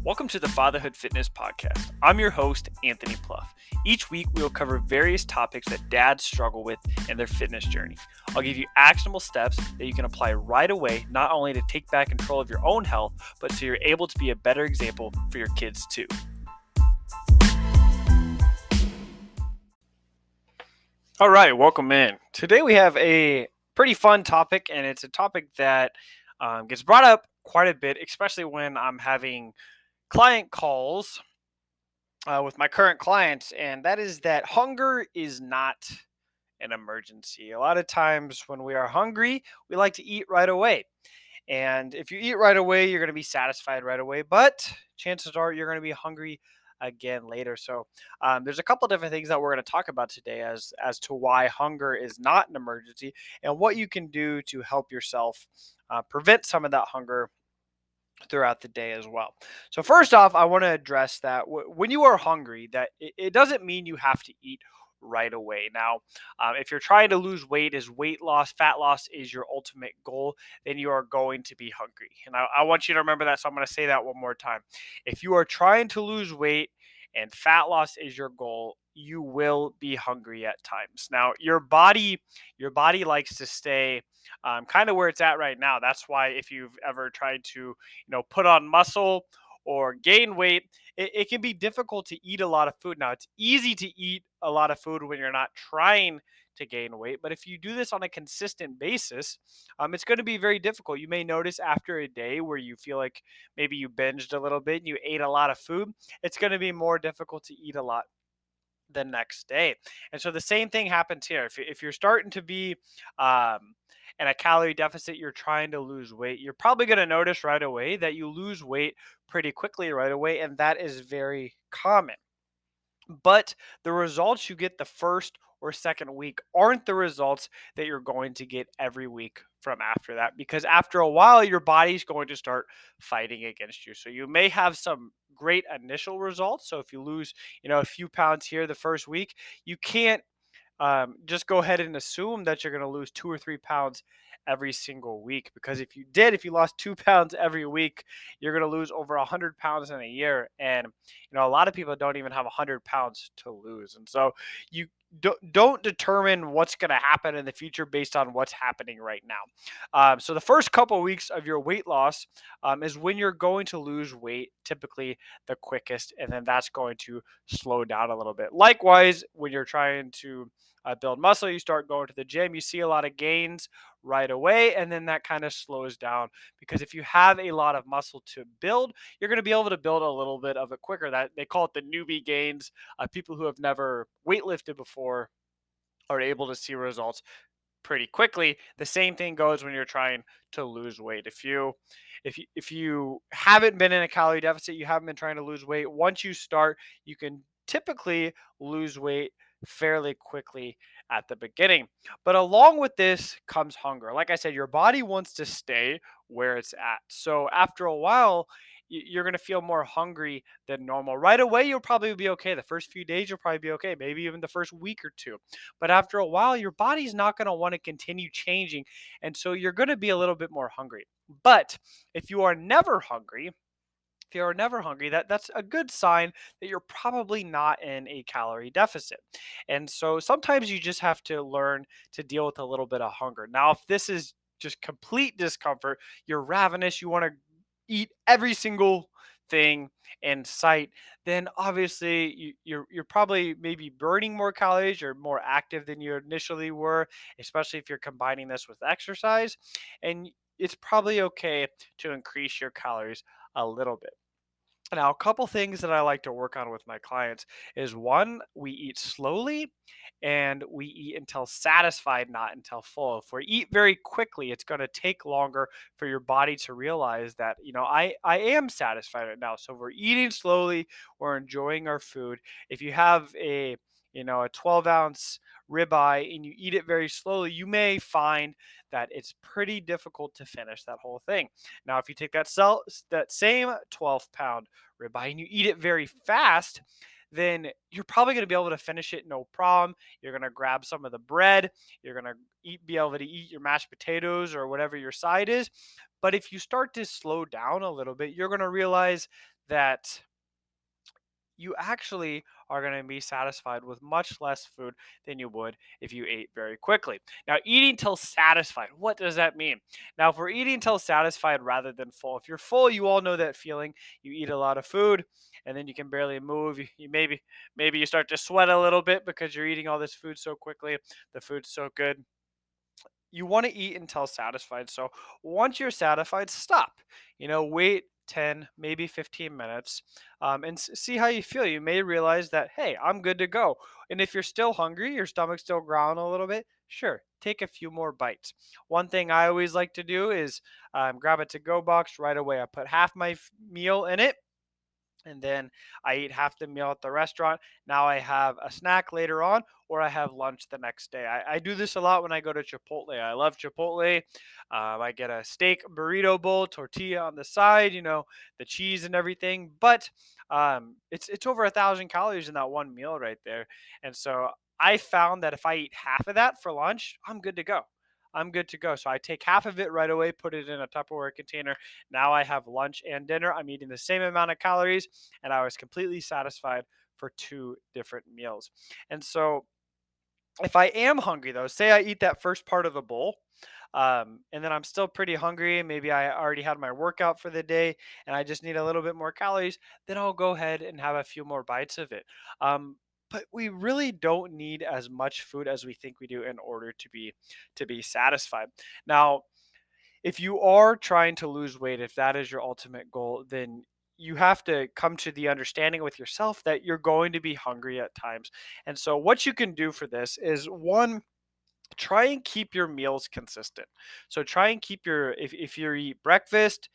Welcome to the Fatherhood Fitness Podcast. I'm your host, Anthony Pluff. Each week, we will cover various topics that dads struggle with in their fitness journey. I'll give you actionable steps that you can apply right away, not only to take back control of your own health, but so you're able to be a better example for your kids too. All right, welcome in. Today we have a pretty fun topic, and it's a topic that gets brought up quite a bit, especially when I'm having client calls with my current clients, and that is that hunger is not an emergency. A lot of times when we are hungry, we like to eat right away. And if you eat right away, you're going to be satisfied right away, but chances are you're going to be hungry again later. So there's a couple different things that we're going to talk about today as to why hunger is not an emergency and what you can do to help yourself prevent some of that hunger throughout the day as well. So first off, I want to address that when you are hungry, that it doesn't mean you have to eat right away. Now, if you're trying to lose weight, is weight loss, fat loss is your ultimate goal, then you are going to be hungry. And I want you to remember that. So I'm going to say that one more time. If you are trying to lose weight and fat loss is your goal, you will be hungry at times. Now, your body likes to stay kind of where it's at right now. That's why if you've ever tried to, put on muscle or gain weight, it can be difficult to eat a lot of food. Now, it's easy to eat a lot of food when you're not trying to gain weight, but if you do this on a consistent basis, it's going to be very difficult. You may notice after a day where you feel like maybe you binged a little bit and you ate a lot of food, it's going to be more difficult to eat a lot the next day. And so the same thing happens here. If you're starting to be in a calorie deficit, you're trying to lose weight, you're probably going to notice right away that you lose weight pretty quickly right away. And that is very common. But the results you get the first or second week aren't the results that you're going to get every week from after that, because after a while your body's going to start fighting against you. So you may have some great initial results. So if you lose a few pounds here the first week, you can't just go ahead and assume that you're going to lose 2 or 3 pounds every single week. Because if you lost 2 pounds every week, you're going to lose over 100 pounds in a year. And, a lot of people don't even have 100 pounds to lose. And so you don't determine what's going to happen in the future based on what's happening right now. So the first couple of weeks of your weight loss is when you're going to lose weight, typically the quickest, and then that's going to slow down a little bit. Likewise, when you're trying to build muscle, you start going to the gym, you see a lot of gains right away, and then that kind of slows down, because if you have a lot of muscle to build, you're going to be able to build a little bit of it quicker. That they call it the newbie gains. People who have never weightlifted before are able to see results pretty quickly. The same thing goes when you're trying to lose weight. If you haven't been in a calorie deficit, you haven't been trying to lose weight, once you start, you can typically lose weight fairly quickly at the beginning. But along with this comes hunger. Like I said, your body wants to stay where it's at. So after a while, you're going to feel more hungry than normal. Right away, you'll probably be okay. The first few days, you'll probably be okay. Maybe even the first week or two. But after a while, your body's not going to want to continue changing. And so you're going to be a little bit more hungry. But if you are never hungry, that's a good sign that you're probably not in a calorie deficit. And so sometimes you just have to learn to deal with a little bit of hunger. Now, if this is just complete discomfort, you're ravenous, you want to eat every single thing in sight, then obviously you're probably maybe burning more calories, you're more active than you initially were, especially if you're combining this with exercise. And it's probably okay to increase your calories a little bit. Now, a couple things that I like to work on with my clients is, one, we eat slowly and we eat until satisfied, not until full. If we eat very quickly, it's going to take longer for your body to realize that, I am satisfied right now. So we're eating slowly, we're enjoying our food. If you have a 12-ounce ribeye and you eat it very slowly, you may find that it's pretty difficult to finish that whole thing. Now, if you take that same 12-pound ribeye and you eat it very fast, then you're probably going to be able to finish it no problem. You're going to grab some of the bread, you're going to be able to eat your mashed potatoes or whatever your side is. But if you start to slow down a little bit, you're going to realize that you actually are going to be satisfied with much less food than you would if you ate very quickly. Now, eating till satisfied, what does that mean? Now, if we're eating till satisfied rather than full, if you're full, you all know that feeling. You eat a lot of food and then you can barely move. You maybe you start to sweat a little bit because you're eating all this food so quickly. The food's so good, you want to eat until satisfied. So once you're satisfied, stop. Wait 10, maybe 15 minutes, and see how you feel. You may realize that, hey, I'm good to go. And if you're still hungry, your stomach's still growling a little bit, sure, take a few more bites. One thing I always like to do is grab a to go box right away. I put half my meal in it, and then I eat half the meal at the restaurant. Now I have a snack later on, or I have lunch the next day. I do this a lot when I go to Chipotle. I love Chipotle. I get a steak burrito bowl, tortilla on the side, the cheese and everything. But it's over 1,000 calories in that one meal right there. And so I found that if I eat half of that for lunch, I'm good to go. I'm good to go. So I take half of it right away, put it in a Tupperware container. Now I have lunch and dinner. I'm eating the same amount of calories, and I was completely satisfied for two different meals. And so if I am hungry, though, say I eat that first part of the bowl, and then I'm still pretty hungry, maybe I already had my workout for the day and I just need a little bit more calories, then I'll go ahead and have a few more bites of it. But we really don't need as much food as we think we do in order to be satisfied. Now, if you are trying to lose weight, if that is your ultimate goal, then you have to come to the understanding with yourself that you're going to be hungry at times. And so, what you can do for this is one, try and keep your meals consistent. So, try and keep if you eat breakfast,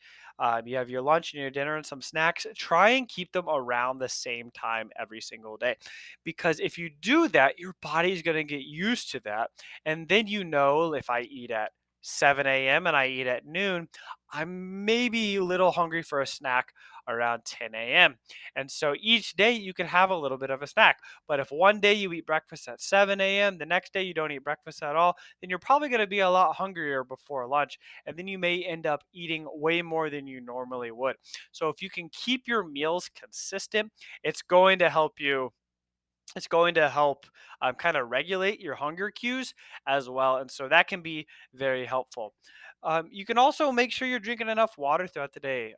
you have your lunch and your dinner and some snacks, try and keep them around the same time every single day. Because if you do that, your body's going to get used to that. And then if I eat at 7 a.m. and I eat at noon, I'm maybe a little hungry for a snack around 10 a.m. And so each day you can have a little bit of a snack. But if one day you eat breakfast at 7 a.m., the next day you don't eat breakfast at all, then you're probably going to be a lot hungrier before lunch. And then you may end up eating way more than you normally would. So if you can keep your meals consistent, it's going to help you it's going to help kind of regulate your hunger cues as well. And so that can be very helpful. You can also make sure you're drinking enough water throughout the day.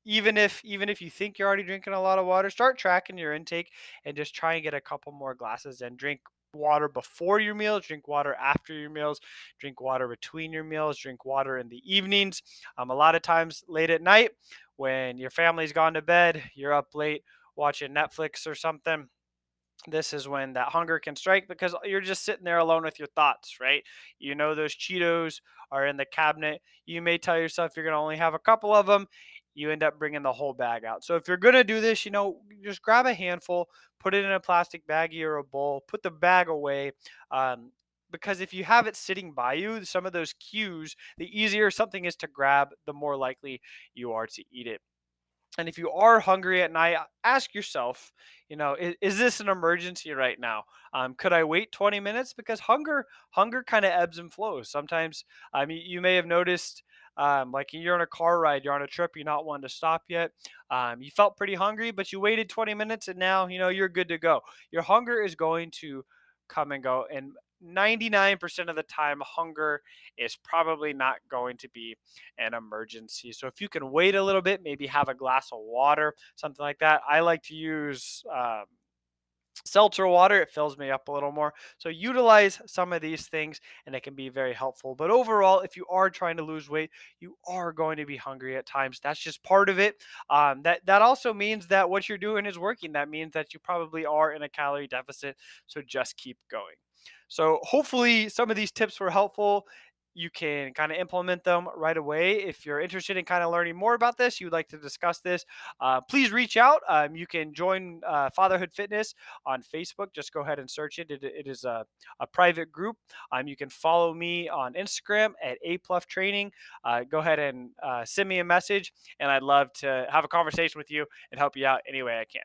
Even if you think you're already drinking a lot of water, start tracking your intake and just try and get a couple more glasses and drink water before your meals, drink water after your meals, drink water between your meals, drink water in the evenings. A lot of times late at night when your family's gone to bed, you're up late watching Netflix or something, this is when that hunger can strike because you're just sitting there alone with your thoughts, right? Those Cheetos are in the cabinet. You may tell yourself you're going to only have a couple of them. You end up bringing the whole bag out. So if you're going to do this, just grab a handful, put it in a plastic baggie or a bowl, put the bag away. Because if you have it sitting by you, some of those cues, the easier something is to grab, the more likely you are to eat it. And if you are hungry at night, ask yourself, is this an emergency right now? Could I wait 20 minutes? Because hunger kind of ebbs and flows. Sometimes, you may have noticed, like you're on a car ride, you're on a trip, you're not wanting to stop yet. You felt pretty hungry, but you waited 20 minutes, and now you're good to go. Your hunger is going to come and go, and 99% of the time, hunger is probably not going to be an emergency. So if you can wait a little bit, maybe have a glass of water, something like that. I like to use seltzer water. It fills me up a little more. So utilize some of these things and it can be very helpful. But overall, if you are trying to lose weight, you are going to be hungry at times. That's just part of it. That also means that what you're doing is working. That means that you probably are in a calorie deficit. So just keep going. So hopefully some of these tips were helpful. You can kind of implement them right away. If you're interested in kind of learning more about this, you would like to discuss this, please reach out. You can join Fatherhood Fitness on Facebook. Just go ahead and search it. It is a private group. You can follow me on Instagram at apluff training. Go ahead and send me a message, and I'd love to have a conversation with you and help you out any way I can.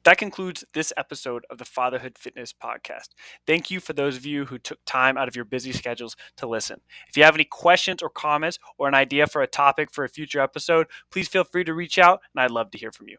That concludes this episode of the Fatherhood Fitness Podcast. Thank you for those of you who took time out of your busy schedules to listen. If you have any questions or comments or an idea for a topic for a future episode, please feel free to reach out, and I'd love to hear from you.